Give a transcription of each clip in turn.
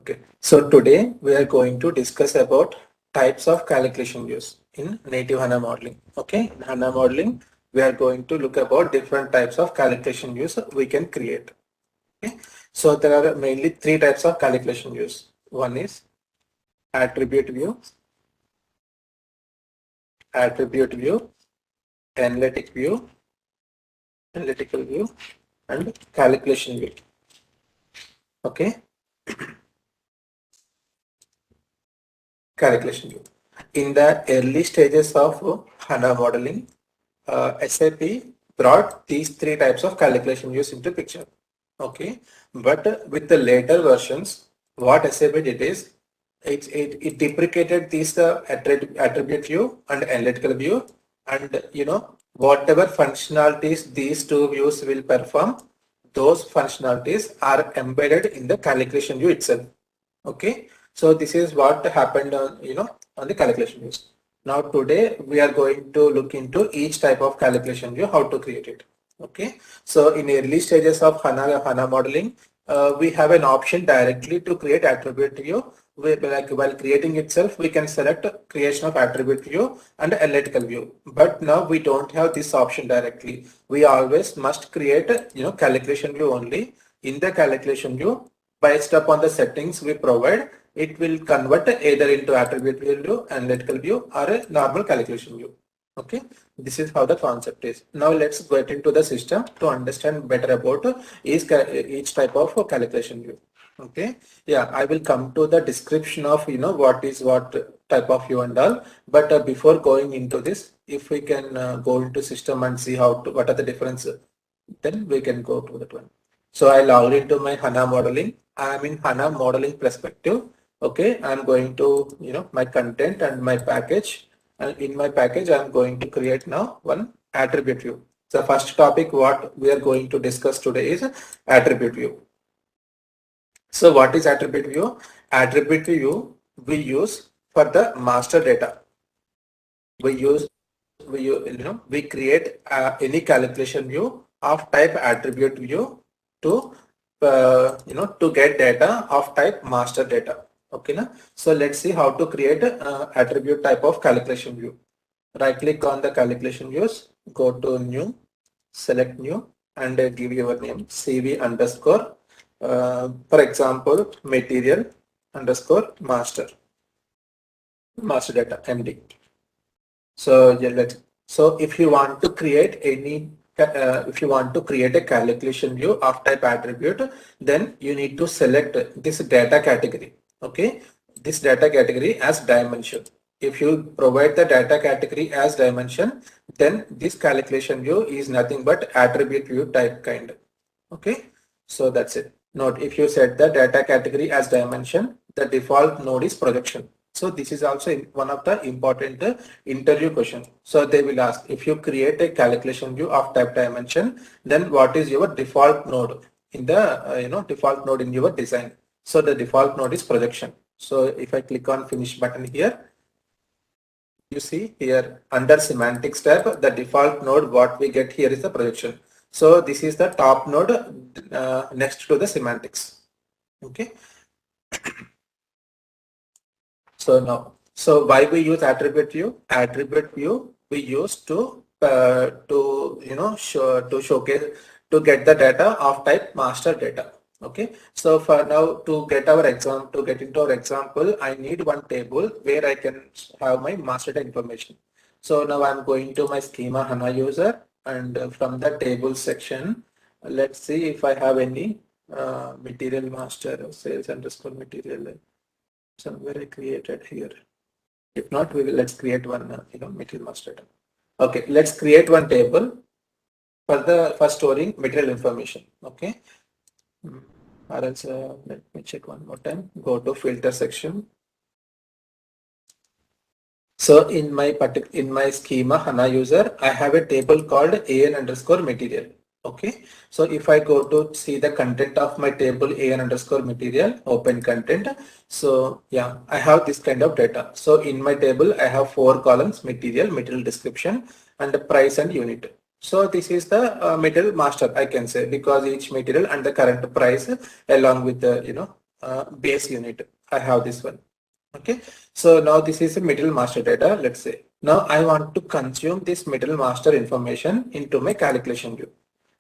Okay, so today we are going to discuss about types of calculation views in native HANA modeling. Okay, in HANA modeling, we are going to look about different types of calculation views we can create. Okay, so there are mainly three types of calculation views. One is attribute view, analytic view, analytical view, and calculation view. Okay, calculation view. In the early stages of HANA modeling, SAP brought these three types of calculation views into picture. Okay, but with the later versions, what SAP did is it deprecated these attribute view and analytical view, and whatever functionalities these two views will perform, those functionalities are embedded in the calculation view itself. Okay, so this is what happened on on the calculation views. Now today we are going to look into each type of calculation view, how to create it. Okay, so in early stages of HANA modeling, we have an option directly to create attribute view. Like while creating itself, we can select creation of attribute view and analytical view. But now we don't have this option directly. We always must create calculation view only. In the calculation view, based upon the settings we provide, it will convert either into attribute view, analytical view, or a normal calculation view. Okay, this is how the concept is. Now let's get into the system to understand better about each type of calculation view. Okay, yeah, I will come to the description of what is what type of view and all. But before going into this, if we can go into system and see what are the differences, then we can go to that one. So I logged into my HANA modeling. I am in HANA modeling perspective. Okay, I'm going to my content and my package, and in my package I'm going to create now one attribute view. So first topic what we are going to discuss today is attribute view. So what is attribute view? Attribute view we use for the master data. We create any calculation view of type attribute view to to get data of type master data. Okay, na? So let's see how to create attribute type of calculation view. Right click on the calculation views, go to new, select new, and give your name CV underscore, for example, material underscore master data MD. So yeah, so if you want to create a calculation view of type attribute, then you need to select this data category. Okay, this data category as dimension. If you provide the data category as dimension, then this calculation view is nothing but attribute view type kind. Okay, so that's it. Note, if you set the data category as dimension, the default node is projection. So this is also one of the important interview question. So they will ask, if you create a calculation view of type dimension, then what is your default node in the default node in your design? So the default node is projection. So if I click on finish button here, you see here under semantics tab, the default node what we get here is the projection. So this is the top node next to the semantics. Okay. So now, so why we use attribute view? Attribute view we use to showcase, to get the data of type master data. Okay. So for now, to get into our example, I need one table where I can have my master data information. So now I'm going to my schema HANA user, and from the table section, let's see if I have any material master or sales underscore material. Somewhere I created here. If not, let's create one material master data. Okay, let's create one table for storing material information. Okay, or else let me check one more time. Go to filter section. So in my schema HANA user, I have a table called AN underscore material. Okay, so if I go to see the content of my table AN underscore material, open content. So yeah, I have this kind of data. So in my table, I have 4 columns: material description, and the price and unit. So this is the material master, I can say, because each material and the current price along with the base unit. I have this one. Okay, so now this is a middle master data, let's say. Now I want to consume this middle master information into my calculation view.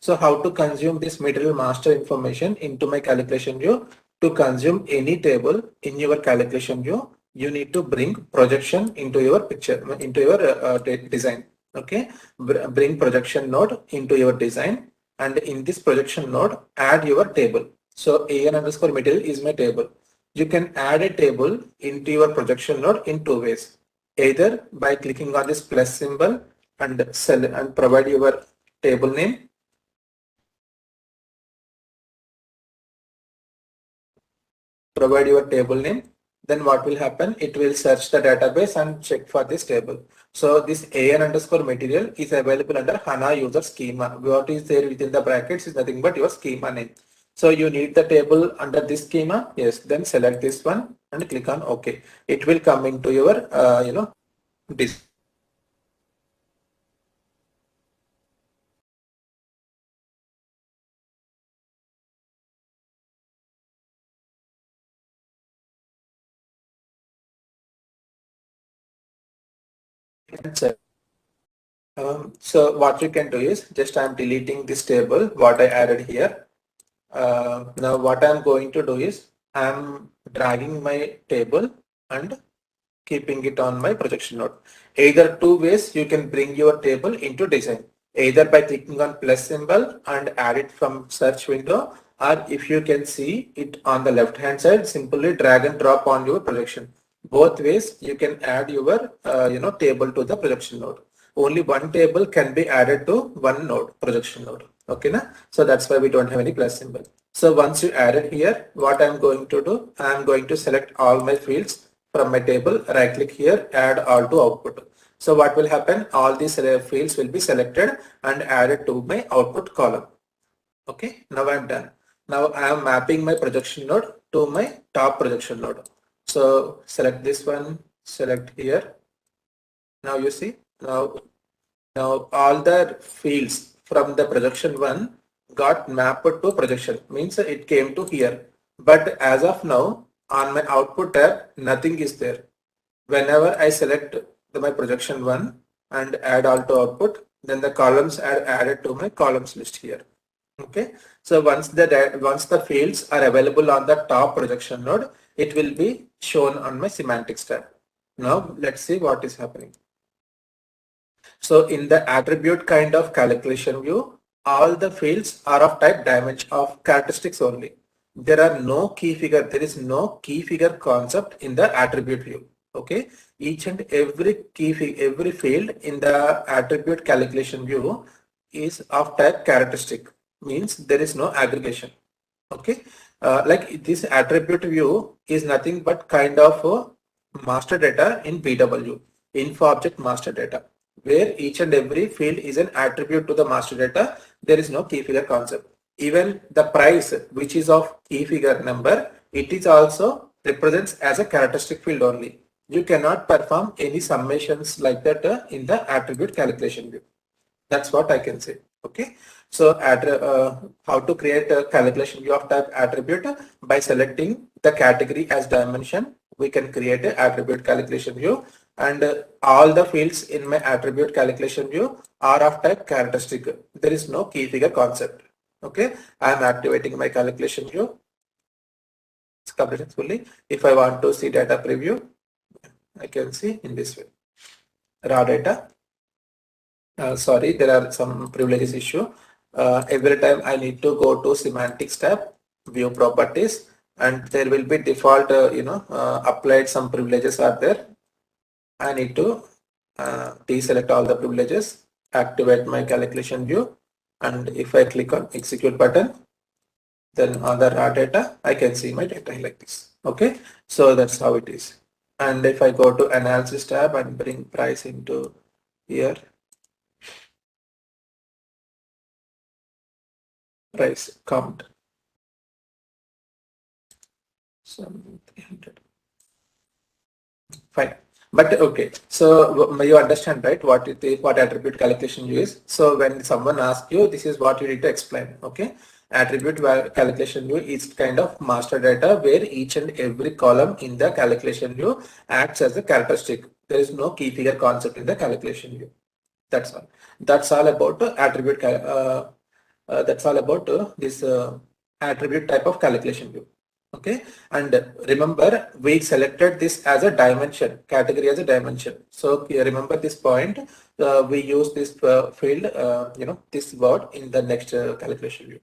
So how to consume this middle master information into my calculation view? To consume any table in your calculation view, you need to bring projection into your picture, into your design. Okay, bring projection node into your design, and in this projection node, add your table. So an underscore middle is my table. You can add a table into your projection node in two ways. Either by clicking on this plus symbol and provide your table name. Provide your table name. Then what will happen? It will search the database and check for this table. So this AN underscore material is available under HANA user schema. What is there within the brackets is nothing but your schema name. So you need the table under this schema. Yes, then select this one and click on OK. It will come into your, this. So what you can do is just I'm deleting this table, what I added here. Now what I'm going to do is I'm dragging my table and keeping it on my projection node. Either two ways you can bring your table into design. Either by clicking on plus symbol and add it from search window, or if you can see it on the left hand side, simply drag and drop on your projection. Both ways you can add your table to the projection node. Only one table can be added to one node, projection node. Okay, na? So that's why we don't have any plus symbol. So once you add it here, what I'm going to do, I'm going to select all my fields from my table, right click here, add all to output. So what will happen? All these fields will be selected and added to my output column. Okay, now I'm done. Now I am mapping my projection node to my top projection node. So select this one, select here. Now you see, now all the fields from the projection one got mapped to projection, means it came to here. But as of now, on my output tab, nothing is there. Whenever I select my projection one and add all to output, then the columns are added to my columns list here. Okay, so once the fields are available on the top projection node, it will be shown on my semantics tab. Now let's see what is happening. So in the attribute kind of calculation view, all the fields are of type dimension of characteristics only. There are no key figure. There is no key figure concept in the attribute view. Okay, each and every every field in the attribute calculation view is of type characteristic. Means there is no aggregation. Okay, like this attribute view is nothing but kind of master data in BW, info object master data, where each and every field is an attribute to the master data. There is no key figure concept. Even the price, which is of key figure number, it is also represents as a characteristic field only. You cannot perform any summations like that in the attribute calculation view. That's what I can say. Okay. So how to create a calculation view of type attribute? By selecting the category as dimension, we can create an attribute calculation view, and all the fields in my attribute calculation view are of type characteristic. There is no key figure concept. Okay, I am activating my calculation view. It's completed fully. If I want to see data preview, I can see in this way. Raw data. Sorry, there are some privileges issue. Every time I need to go to semantics tab, view properties, and there will be default, applied some privileges are there. I need to deselect all the privileges, activate my calculation view, and if I click on execute button, then on the raw data, I can see my data like this. Okay, so that's how it is. And if I go to analysis tab and bring price into here, price count, some 300. Fine. But okay, so you understand, right, what attribute calculation you is. So when someone asks you, this is what you need to explain. Okay, Attribute calculation view is kind of master data where each and every column in the calculation view acts as a characteristic. There is no key figure concept in the calculation view. That's all. That's all about attribute. That's all about this attribute type of calculation view. Okay, and remember we selected this as a dimension category as a dimension. So remember this point. We use this field, this word in the next calculation view.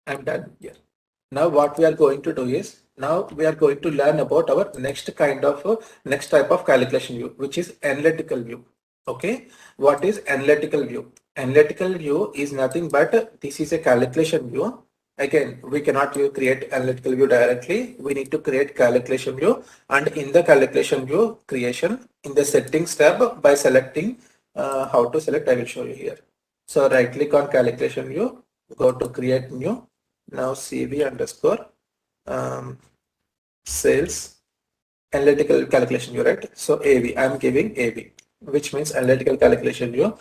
I'm done here. Now what we are going to do is, now we are going to learn about our next kind of next type of calculation view, which is analytical view. Okay, what is analytical view? Analytical view is nothing but this is a calculation view. Again, we cannot create analytical view directly. We need to create calculation view, and in the calculation view creation, in the settings tab, by selecting how to select, I will show you here. So right click on calculation view, go to create new. Now CV underscore sales analytical calculation view, right? So AV, I'm giving AV, which means analytical calculation view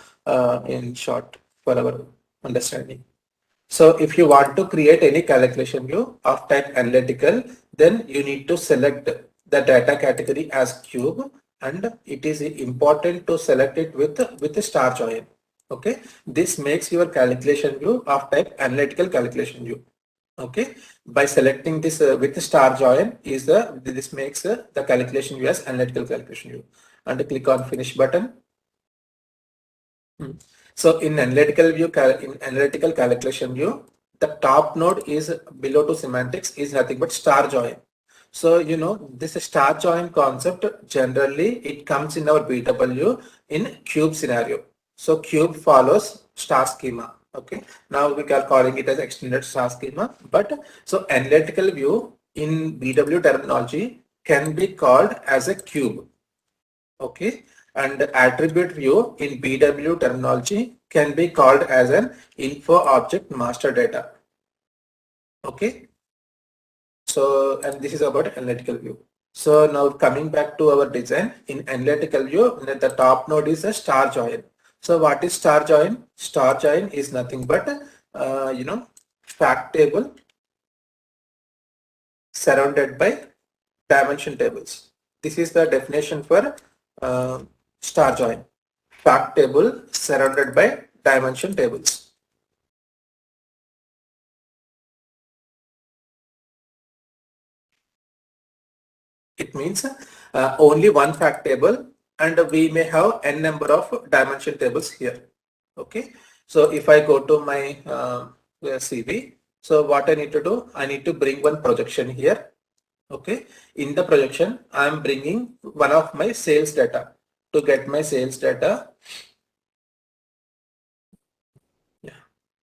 in short for our understanding. So if you want to create any calculation view of type analytical, then you need to select the data category as cube, and it is important to select it with a star join. Okay, this makes your calculation view of type analytical calculation view. Okay, by selecting this with the star join is this makes the calculation view as analytical calculation view, and click on finish button. So in analytical view, in analytical calculation view, the top node is below to semantics is nothing but star join. So this star join concept, generally it comes in our BW in cube scenario. So cube follows star schema. Okay, now we are calling it as extended star schema. But so analytical view in BW terminology can be called as a cube. Okay, and attribute view in BW terminology can be called as an info object master data. Okay, so and this is about analytical view. So now coming back to our design, in analytical view, the top node is a star join. So what is star join? Star join is nothing but fact table surrounded by dimension tables. This is the definition for star join. Fact table surrounded by dimension tables. It means only one fact table, and we may have n number of dimension tables here. Okay, so if I go to my CV, so what I need to do, I need to bring one projection here. Okay, in the projection I am bringing one of my sales data. To get my sales data, yeah,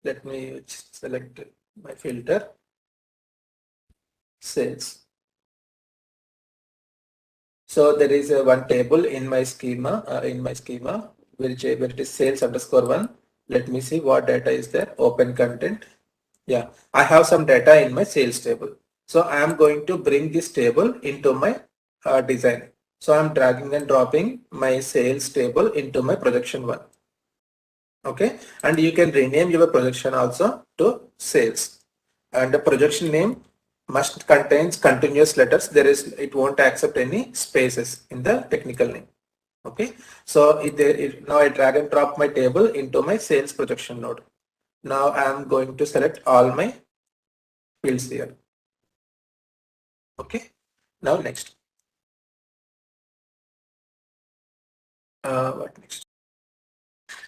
let me select my filter, sales. So there is one table in my schema, where it is sales underscore one. Let me see what data is there. Open content. Yeah, I have some data in my sales table. So I am going to bring this table into my design. So I'm dragging and dropping my sales table into my projection one. Okay, and you can rename your projection also to sales, and the projection name must contains continuous letters. It won't accept any spaces in the technical name. Okay, so now I drag and drop my table into my sales projection node. Now I am going to select all my fields here. Okay, now next. What next?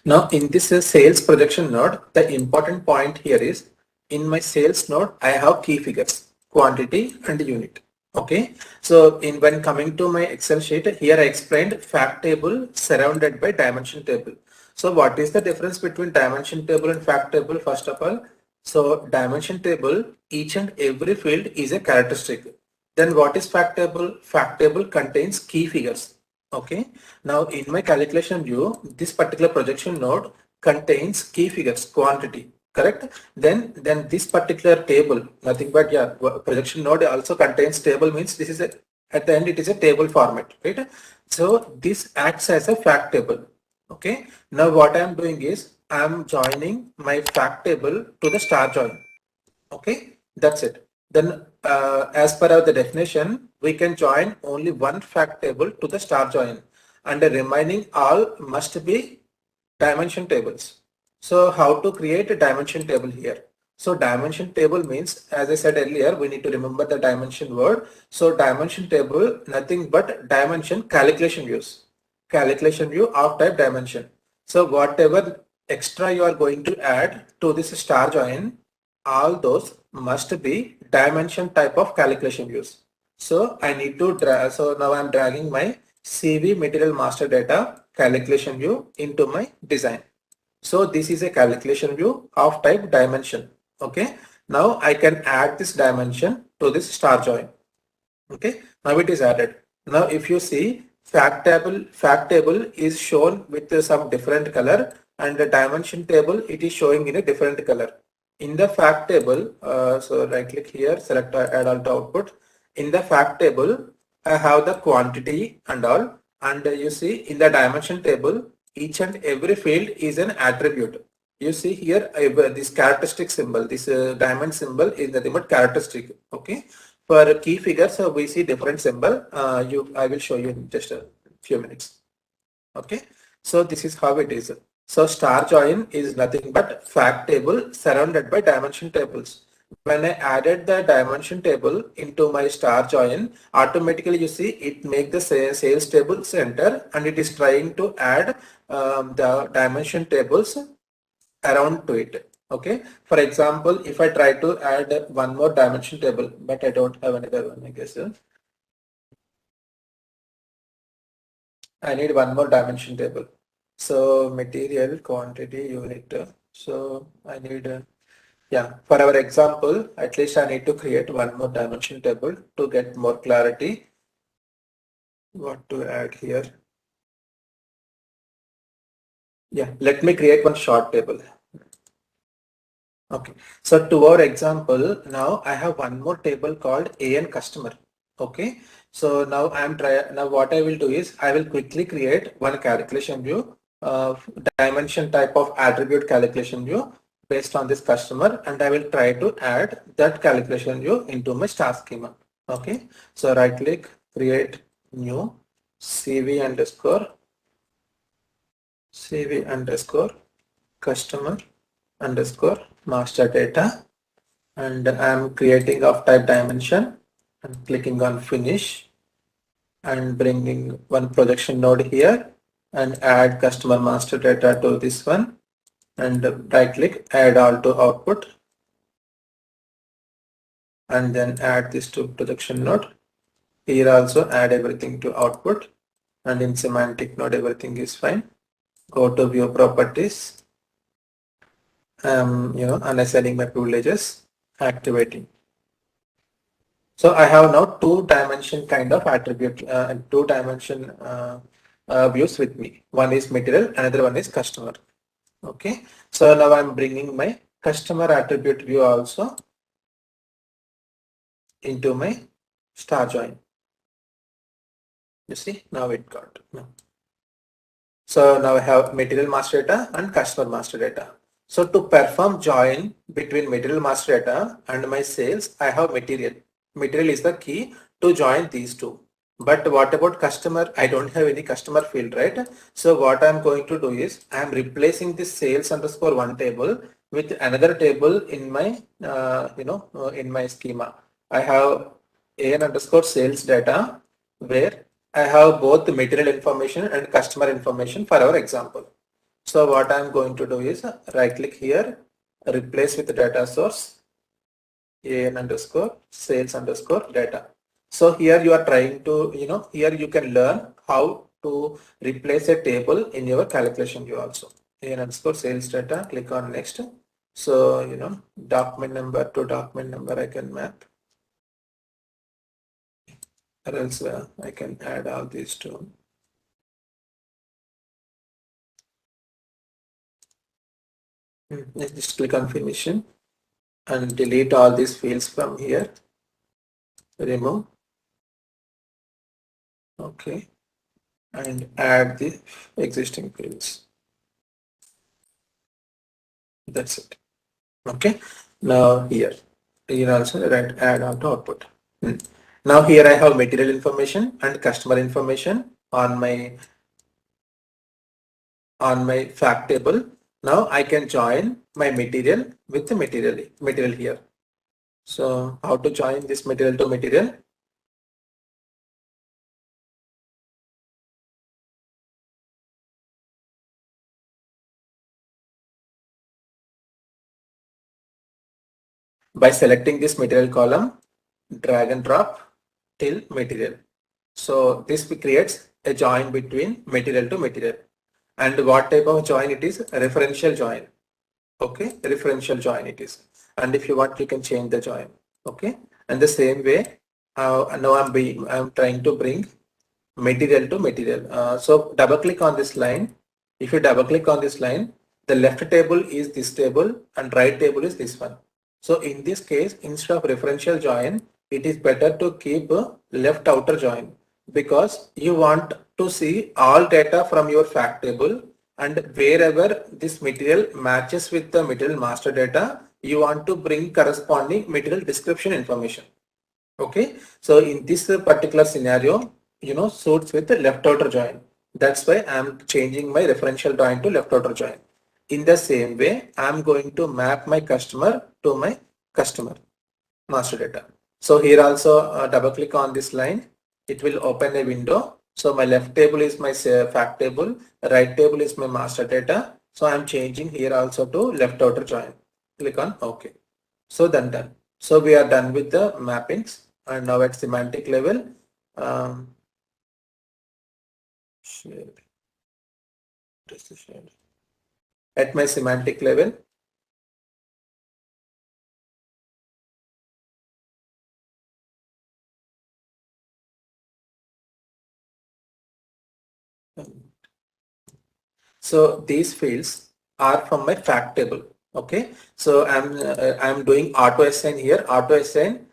Now in this sales projection node, the important point here is, in my sales node I have key figures, quantity and unit. Okay, so when coming to my Excel sheet, here I explained fact table surrounded by dimension table. So what is the difference between dimension table and fact table? First of all, so dimension table, each and every field is a characteristic. Then what is fact table? Fact table contains key figures. Okay, now in my calculation view, this particular projection node contains key figures, quantity, correct? Then this particular table, nothing but, yeah, projection node also contains table, means this is at the end it is a table format, right? So this acts as a fact table. Okay, now what I am doing is, I'm joining my fact table to the star join. Okay, that's it. Then as per the definition, we can join only one fact table to the star join, and the remaining all must be dimension tables. So how to create a dimension table here? So dimension table means, as I said earlier, we need to remember the dimension word. So dimension table, nothing but dimension calculation views. Calculation view of type dimension. So whatever extra you are going to add to this star join, all those must be dimension type of calculation views. So I need to drag, so now I'm dragging my CV material master data calculation view into my design. So this is a calculation view of type dimension. Okay. Now I can add this dimension to this star join. Okay. Now it is added. Now if you see fact table is shown with some different color, and the dimension table, it is showing in a different color. In the fact table, so right click here, select add all to output. In the fact table, I have the quantity and all, and you see in the dimension table, each and every field is an attribute. You see here this characteristic symbol, this diamond symbol is nothing but characteristic. Okay. For key figures, we see different symbol. I will show you in just a few minutes. Okay. So this is how it is. So star join is nothing but fact table surrounded by dimension tables. When I added the dimension table into my star join, automatically you see it make the sales table center, and it is trying to add the dimension tables around to it. Okay. For example, if I try to add one more dimension table, but I don't have another one, I guess. I need one more dimension table. So material, quantity, unit. So I need, yeah, for our example, at least I need to create one more dimension table to get more clarity. What to add here? Yeah, let me create one short table. Okay, so to our example, now I have one more table called AN customer. Okay, so now now what I will do is I will quickly create one calculation view of dimension type of attribute calculation view based on this customer, and I will try to add that calculation view into my star schema. Okay, so right click, create new CV underscore customer underscore master data, and I'm creating of type dimension and clicking on finish and bringing one projection node here and add customer master data to this one, and right click, add all to output, and then add this to projection node. Here also add everything to output, and in semantic node everything is fine. Go to view properties, unassigning my privileges, activating. So I have now two dimension kind of attribute and two dimension views with me. One is material, another one is customer. Okay. So now I'm bringing my customer attribute view also into my star join. You see, now it got. So now I have material master data and customer master data. So to perform join between material master data and my sales, I have material. Material is the key to join these two. But what about customer? I don't have any customer field, right? So what I'm going to do is I'm replacing this sales underscore one table with another table in my, in my schema. I have an underscore sales data where I have both the material information and customer information for our example. So what I'm going to do is right click here, replace with the data source, an underscore sales underscore data. So here you are trying to, here you can learn how to replace a table in your calculation view also. An underscore sales data, click on next. So, document number to document number I can map, or else I can add all these two. Let's just click on finishing and delete all these fields from here. Remove. Okay. And add the existing fields. That's it. Okay. Now here also write add on to output. Now here I have material information and customer information on my fact table. Now I can join my material with the material here. So how to join this material to material? By selecting this material column, drag and drop till material. So this creates a join between material to material. And what type of join it is? A referential join. Okay, referential join it is. And if you want, you can change the join. Okay, and the same way, now I'm trying to bring material to material. So double click on this line. If you double click on this line, the left table is this table and right table is this one. So in this case, instead of referential join, it is better to keep a left outer join, because you want to see all data from your fact table, and wherever this material matches with the material master data, you want to bring corresponding material description information. Okay, so in this particular scenario, suits with the left outer join. That's why I'm changing my referential join to left outer join. In the same way, I'm going to map my customer to my customer master data. So here also double click on this line. It will open a window. So my left table is my fact table, right table is my master data. So I'm changing here also to left outer join. Click on OK. So then done. So we are done with the mappings, and now at semantic level, share. At my semantic level, so these fields are from my fact table. Okay, so I'm doing auto assign here. Auto assign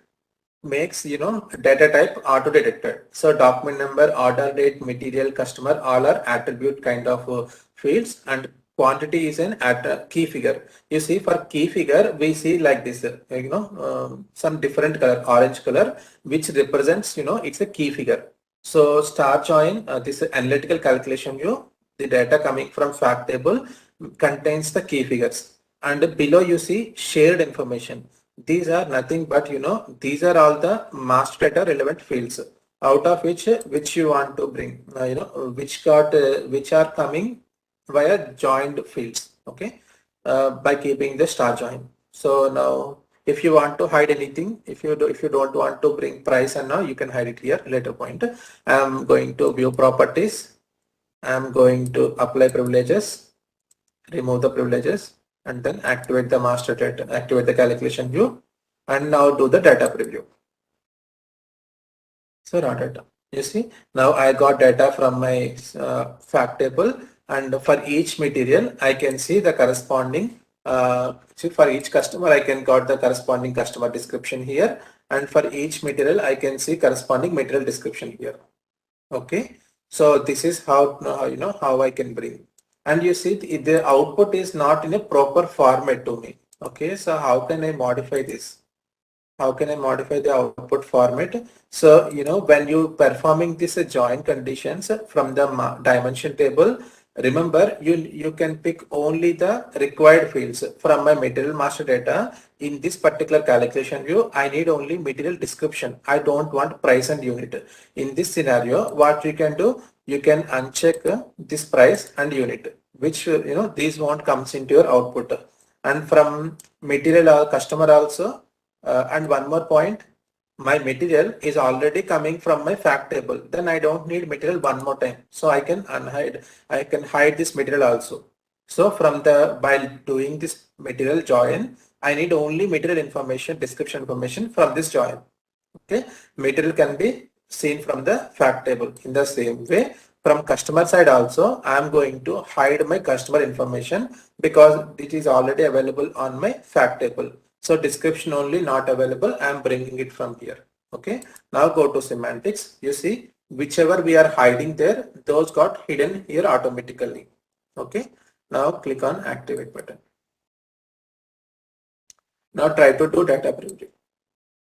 makes data type auto detected. So document number, order date, material, customer, all are attribute kind of fields, and quantity is an at key figure. You see, for key figure we see like this, some different color, orange color, which represents, it's a key figure. So star join, this analytical calculation view, the data coming from fact table contains the key figures, and below you see shared information. These are nothing but, these are all the master data relevant fields, out of which you want to bring, which are coming via joined fields. Okay, by keeping the star join. So now, if you want to hide anything, if you don't want to bring price, and now you can hide it here later point. I'm going to view properties. I'm going to apply privileges, remove the privileges, and then activate the master data, activate the calculation view, and now do the data preview. So raw data, you see, now I got data from my fact table, and for each material I can see the corresponding, see, for each customer I can got the corresponding customer description here, and for each material I can see corresponding material description here. Okay, so this is how, how I can bring. And you see the output is not in a proper format to me. Okay, so how can I modify this? How can I modify the output format? So, when you performing this join conditions from the dimension table, remember you can pick only the required fields from my material master data. In this particular calculation view, I need only material description. I don't want price and unit. In this scenario, what you can do, you can uncheck this price and unit, which, these won't comes into your output. And from material or customer also, and one more point, my material is already coming from my fact table. Then I don't need material one more time. So I can unhide, I can hide this material also. So by doing this material join, I need only material information, description information from this join. Okay, material can be seen from the fact table. In the same way, from customer side also, I am going to hide my customer information because it is already available on my fact table. So description only not available, I am bringing it from here. Okay, now go to semantics. You see, whichever we are hiding there, those got hidden here automatically. Okay, now click on activate button. Now try to do data preview.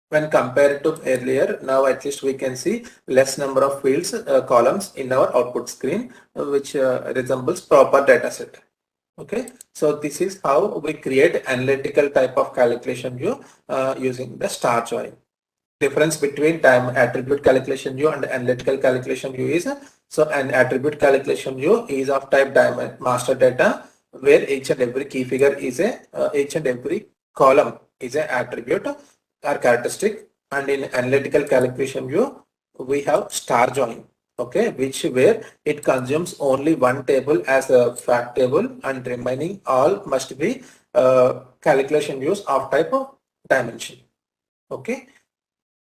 When compared to earlier, now at least we can see less number of fields, columns in our output screen, which resembles proper data set. Okay, so this is how we create analytical type of calculation view using the star join. Difference between time attribute calculation view and analytical calculation view is, so an attribute calculation view is of type diamond master data, where each and every key figure is a each and every column is an attribute or characteristic, and in analytical calculation view we have star join. Okay, which where it consumes only one table as a fact table and remaining all must be calculation views of type of dimension. Okay,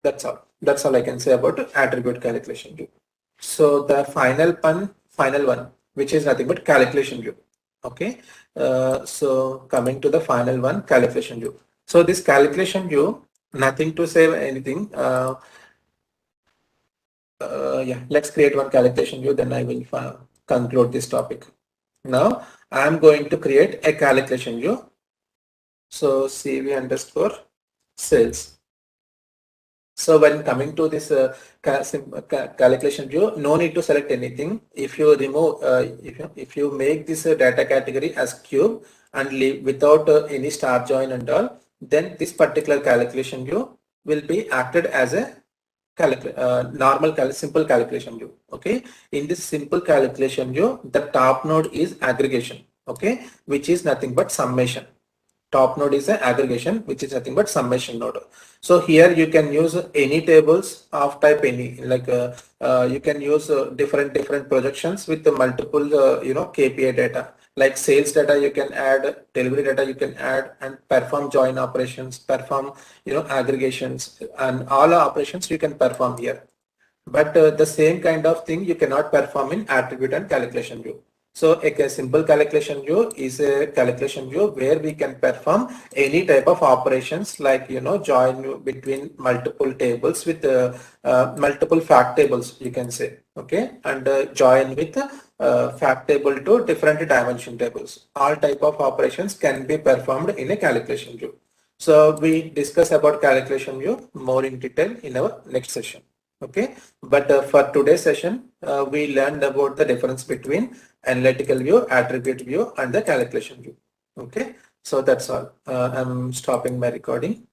that's all I can say about attribute calculation view. So the final one, which is nothing but calculation view. Okay, so coming to the final one, calculation view. So this calculation view, nothing to say anything. Yeah, let's create one calculation view, then I will conclude this topic. Now I'm going to create a calculation view. So CV underscore sales. So when coming to this calculation view, no need to select anything. If you remove, if you make this data category as cube and leave without any star join and all, then this particular calculation view will be acted as a simple calculation view. Okay, in this simple calculation view, the top node is aggregation. Okay, which is nothing but summation. Top node is an aggregation, which is nothing but summation node. So here you can use any tables of type any, like you can use different projections with the multiple KPI data, like sales data you can add, delivery data you can add, and perform join operations, perform aggregations, and all operations you can perform here. But the same kind of thing you cannot perform in attribute and calculation view. So a simple calculation view is a calculation view where we can perform any type of operations, like join between multiple tables with multiple fact tables, you can say. Okay, and join with fact table to different dimension tables. All type of operations can be performed in a calculation view. So we discuss about calculation view more in detail in our next session. Okay, but for today's session, we learned about the difference between analytical view, attribute view, and the calculation view. Okay, so that's all. I'm stopping my recording.